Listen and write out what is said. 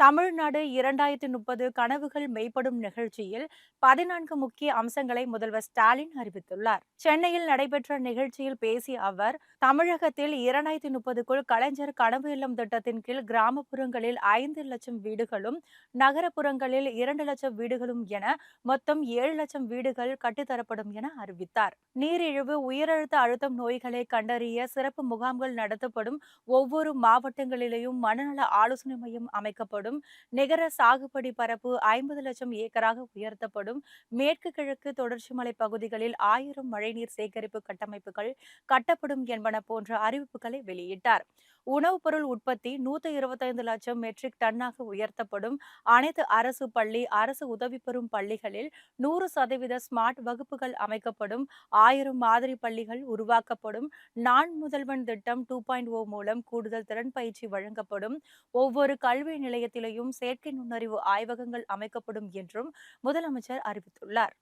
தமிழ்நாடு 2030 கனவுகள் மெய்ப்படும் நிகழ்ச்சியில் 14 முக்கிய அம்சங்களை முதல்வர் ஸ்டாலின் அறிவித்துள்ளார். சென்னையில் நடைபெற்ற நிகழ்ச்சியில் பேசிய அவர், தமிழகத்தில் 2030க்குள் கலைஞர் கனவு இல்லம் திட்டத்தின் கீழ் கிராமப்புறங்களில் 5 லட்சம் வீடுகளும், நகரப்புறங்களில் 2 லட்சம் வீடுகளும் என மொத்தம் 7 லட்சம் வீடுகள் கட்டித்தரப்படும் என அறிவித்தார். நீரிழிவு, உயரழுத்த அழுத்தம் நோய்களை கண்டறிய சிறப்பு முகாம்கள் நடத்தப்படும். ஒவ்வொரு மாவட்டங்களிலேயும் மனநல ஆலோசனை மையம் அமைக்கப்படும். நிகர சாகுபடி பரப்பு 50 லட்சம் ஏக்கராக உயர்த்தப்படும். மேற்கு கிழக்கு தொடர்ச்சி மலை பகுதிகளில் 1000 மழைநீர் சேகரிப்பு கட்டமைப்புகள் கட்டப்படும் என்பன போன்ற அறிவிப்புகளை வெளியிட்டார். உணவுப் பொருள் உற்பத்தி 125 லட்சம் மெட்ரிக் டன்னாக உயர்த்தப்படும். அனைத்து அரசு பள்ளி, அரசு உதவி பெறும் பள்ளிகளில் 100% ஸ்மார்ட் வகுப்புகள் அமைக்கப்படும். 1000 மாதிரி பள்ளிகள் உருவாக்கப்படும். நான் முதல்வன் திட்டம் 2.0 மூலம் கூடுதல் திறன் பயிற்சி வழங்கப்படும். ஒவ்வொரு கல்வி நிலையத்திலேயும் செயற்கை நுண்ணறிவு ஆய்வகங்கள் அமைக்கப்படும் என்றும் முதலமைச்சர் அறிவித்துள்ளார்.